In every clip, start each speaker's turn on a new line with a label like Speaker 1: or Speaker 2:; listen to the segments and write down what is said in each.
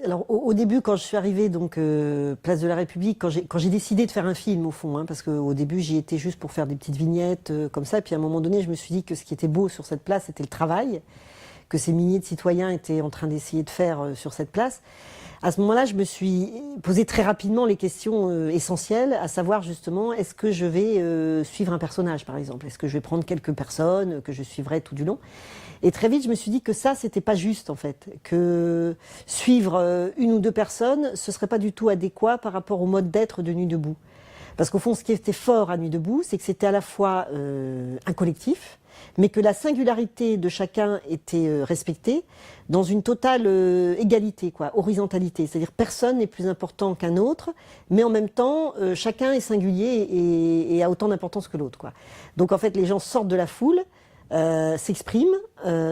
Speaker 1: Alors au début, quand je suis arrivée donc place de la République, quand j'ai décidé de faire un film au fond, hein, parce qu'au début j'y étais juste pour faire des petites vignettes comme ça, et puis à un moment donné, je me suis dit que ce qui était beau sur cette place, c'était le travail que ces milliers de citoyens étaient en train d'essayer de faire sur cette place. À ce moment-là, je me suis posé très rapidement les questions essentielles, à savoir justement, est-ce que je vais suivre un personnage, par exemple? Est-ce que je vais prendre quelques personnes que je suivrai tout du long? Et très vite, je me suis dit que ça, c'était pas juste, en fait. Que suivre une ou deux personnes, ce serait pas du tout adéquat par rapport au mode d'être de Nuit debout. Parce qu'au fond, ce qui était fort à Nuit debout, c'est que c'était à la fois un collectif, mais que la singularité de chacun était respectée dans une totale égalité, quoi, horizontalité. C'est-à-dire personne n'est plus important qu'un autre, mais en même temps, chacun est singulier et a autant d'importance que l'autre, quoi. Donc en fait, les gens sortent de la foule, s'expriment,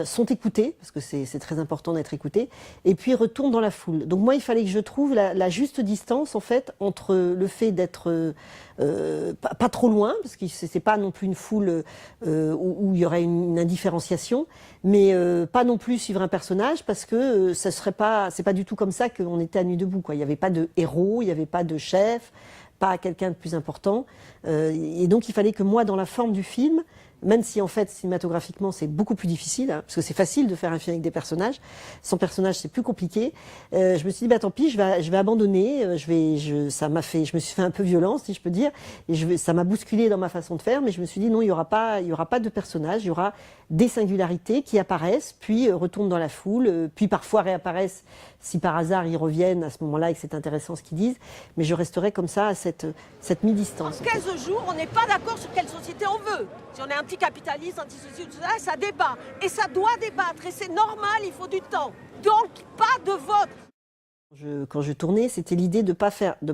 Speaker 1: sont écoutés, parce que c'est très important d'être écouté, et puis retournent dans la foule. Donc moi, il fallait que je trouve la juste distance, en fait, entre le fait d'être pas trop loin, parce que c'est pas non plus une foule où il y aurait une indifférenciation, mais pas non plus suivre un personnage, parce que ça serait pas, c'est pas du tout comme ça qu'on était à Nuit debout, quoi. Il n'y avait pas de héros, il n'y avait pas de chef, pas quelqu'un de plus important, et donc il fallait que moi, dans la forme du film, même si en fait cinématographiquement c'est beaucoup plus difficile, hein, parce que c'est facile de faire un film avec des personnages, sans personnages c'est plus compliqué. Je me suis dit bah tant pis, je vais abandonner. Ça m'a fait, je me suis fait un peu violence si je peux dire, et ça m'a bousculé dans ma façon de faire, mais je me suis dit non, il y aura pas de personnages, il y aura des singularités qui apparaissent, puis retournent dans la foule, puis parfois réapparaissent si par hasard ils reviennent à ce moment-là et que c'est intéressant ce qu'ils disent, mais je resterai comme ça à cette mi-distance.
Speaker 2: En 15 jours, on n'est pas d'accord sur quelle société on veut. Si on est anticapitaliste, anti-ceci, tout ça, ça débat. Et ça doit débattre, et c'est normal, il faut du temps. Donc, pas de vote.
Speaker 1: Quand je tournais, c'était l'idée de pas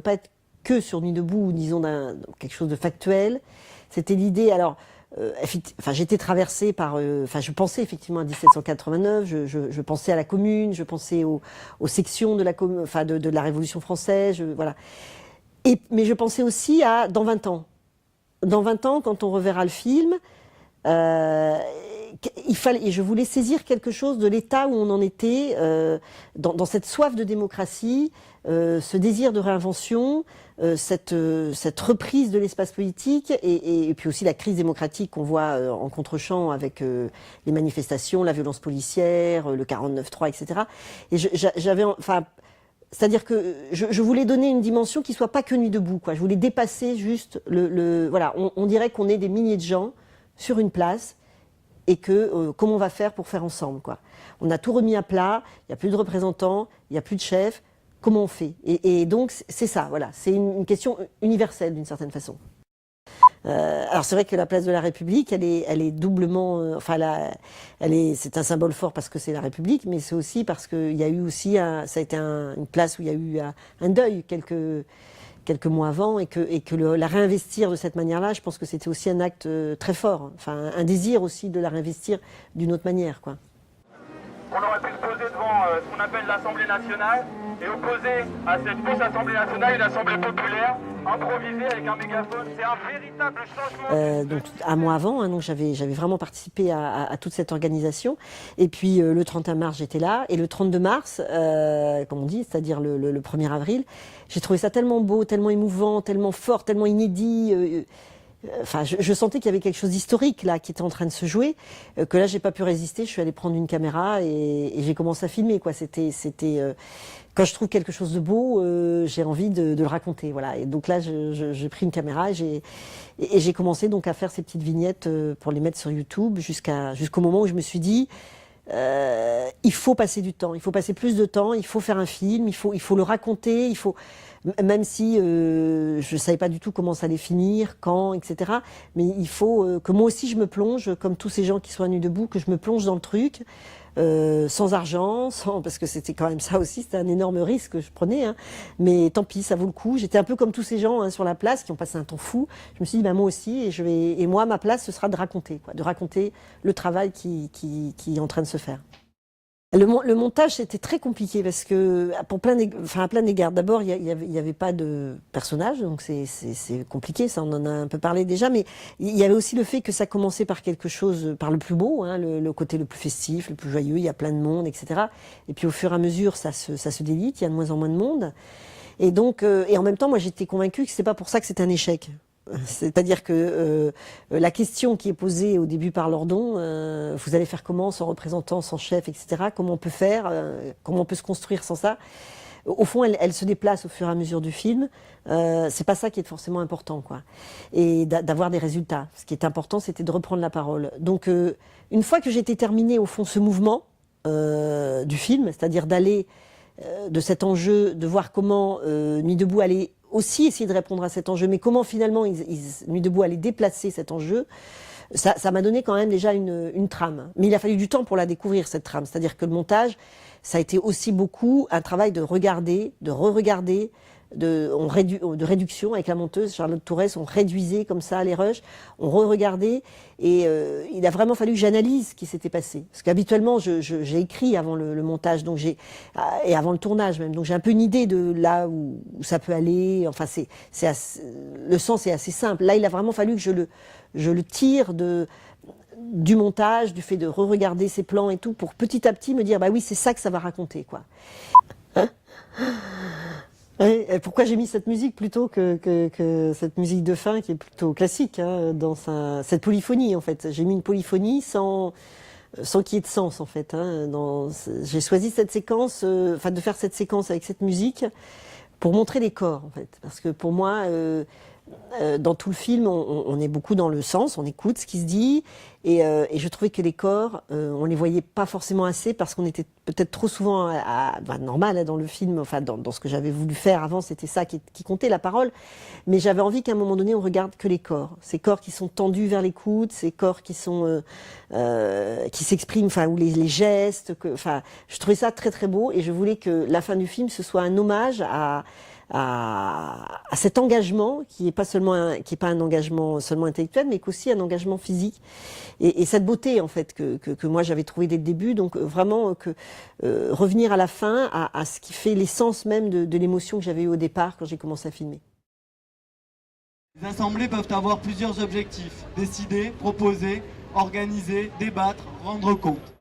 Speaker 1: être que sur Nuit debout, ou disons quelque chose de factuel. C'était l'idée, alors, j'étais traversée par, je pensais effectivement à 1789, je pensais à la Commune, je pensais aux sections de la Révolution française, voilà. Mais je pensais aussi à dans 20 ans. Dans 20 ans, quand on reverra le film, je voulais saisir quelque chose de l'état où on en était, dans cette soif de démocratie, ce désir de réinvention, cette reprise de l'espace politique, et puis aussi la crise démocratique qu'on voit en contre-champ avec les manifestations, la violence policière, le 49-3, etc. Et c'est-à-dire que je voulais donner une dimension qui soit pas que Nuit debout, quoi. Je voulais dépasser juste voilà, on dirait qu'on est des milliers de gens sur une place et que comment on va faire pour faire ensemble, quoi. On a tout remis à plat, il n'y a plus de représentants, il n'y a plus de chefs. Comment on fait? Et donc c'est ça, voilà, c'est une question universelle d'une certaine façon. Alors c'est vrai que la place de la République, elle est doublement, c'est un symbole fort parce que c'est la République, mais c'est aussi parce qu'il y a eu aussi, ça a été une place où il y a eu un deuil quelques mois avant, et que la réinvestir de cette manière-là, je pense que c'était aussi un acte très fort, enfin un désir aussi de la réinvestir d'une autre manière, quoi.
Speaker 3: On aurait pu se poser devant ce qu'on appelle l'Assemblée nationale et opposer à cette fausse Assemblée nationale une Assemblée populaire, improvisée avec un mégaphone. C'est un véritable changement.
Speaker 1: Donc un mois avant, hein, donc j'avais vraiment participé à toute cette organisation. Et puis le 31 mars, j'étais là. Et le 32 mars, comme on dit, c'est-à-dire le 1er avril, j'ai trouvé ça tellement beau, tellement émouvant, tellement fort, tellement inédit. Je sentais qu'il y avait quelque chose d'historique là qui était en train de se jouer, que là j'ai pas pu résister. Je suis allée prendre une caméra et j'ai commencé à filmer, quoi. C'était quand je trouve quelque chose de beau, j'ai envie de le raconter, voilà. Et donc là j'ai pris une caméra et j'ai commencé donc à faire ces petites vignettes pour les mettre sur YouTube jusqu'au moment où je me suis dit il faut passer du temps, il faut passer plus de temps, il faut faire un film, il faut le raconter, même si je ne savais pas du tout comment ça allait finir, quand, etc. Mais il faut que moi aussi je me plonge, comme tous ces gens qui sont à Nuit debout, que je me plonge dans le truc, sans argent, parce que c'était quand même ça aussi, c'était un énorme risque que je prenais, hein. Mais tant pis, ça vaut le coup. J'étais un peu comme tous ces gens, hein, sur la place qui ont passé un temps fou. Je me suis dit, bah, moi aussi, et moi, ma place, ce sera de raconter, quoi, de raconter le travail qui est en train de se faire. Le montage, c'était très compliqué parce que, pour à plein d'égard. D'abord, il y avait pas de personnage, donc c'est compliqué, ça on en a un peu parlé déjà, mais il y avait aussi le fait que ça commençait par quelque chose, par le plus beau, hein, le côté le plus festif, le plus joyeux, il y a plein de monde, etc. Et puis au fur et à mesure, ça se délite, il y a de moins en moins de monde. Et donc, et en même temps, moi j'étais convaincue que c'est pas pour ça que c'est un échec. C'est-à-dire que la question qui est posée au début par Lordon, vous allez faire comment sans représentant, sans chef, etc. Comment on peut faire, comment on peut se construire sans ça? Au fond, elle se déplace au fur et à mesure du film. C'est pas ça qui est forcément important, quoi. Et d'avoir des résultats. Ce qui est important, c'était de reprendre la parole. Donc, une fois que j'étais terminée au fond ce mouvement du film, c'est-à-dire d'aller de cet enjeu, de voir comment Nuit debout allait aussi essayer de répondre à cet enjeu, mais comment finalement Nuit debout allait déplacer cet enjeu, ça m'a donné quand même déjà une trame. Mais il a fallu du temps pour la découvrir, cette trame. C'est-à-dire que le montage, ça a été aussi beaucoup un travail de regarder, de re-regarder, de réduction avec la monteuse Charlotte Tourès, on réduisait comme ça les rushs, on re-regardait et il a vraiment fallu que j'analyse ce qui s'était passé. Parce qu'habituellement, j'ai écrit avant le montage, donc et avant le tournage même, donc j'ai un peu une idée de là où ça peut aller. Enfin, le sens est assez simple. Là, il a vraiment fallu que je le tire du montage, du fait de re-regarder ces plans et tout, pour petit à petit me dire, bah oui, c'est ça que ça va raconter, quoi. Oui, pourquoi j'ai mis cette musique plutôt que cette musique de fin qui est plutôt classique, hein, dans cette polyphonie en fait. J'ai mis une polyphonie sans qu'il y ait de sens en fait. Hein, j'ai choisi cette séquence, de faire cette séquence avec cette musique pour montrer les corps en fait. Parce que pour moi, dans tout le film, on est beaucoup dans le sens, on écoute ce qui se dit, et je trouvais que les corps, on les voyait pas forcément assez parce qu'on était peut-être trop souvent normal hein, dans le film, enfin dans ce que j'avais voulu faire avant, c'était ça qui comptait, la parole, mais j'avais envie qu'à un moment donné on regarde que les corps, ces corps qui sont tendus vers l'écoute, ces corps qui sont qui s'expriment, enfin ou les gestes, enfin je trouvais ça très très beau et je voulais que la fin du film ce soit un hommage à cet engagement qui est pas un engagement seulement intellectuel, mais qu'aussi un engagement physique et cette beauté en fait que moi j'avais trouvé dès le début. Donc vraiment revenir à la fin à ce qui fait l'essence même de l'émotion que j'avais eue au départ quand j'ai commencé à filmer.
Speaker 4: Les assemblées peuvent avoir plusieurs objectifs: décider, proposer, organiser, débattre, rendre compte.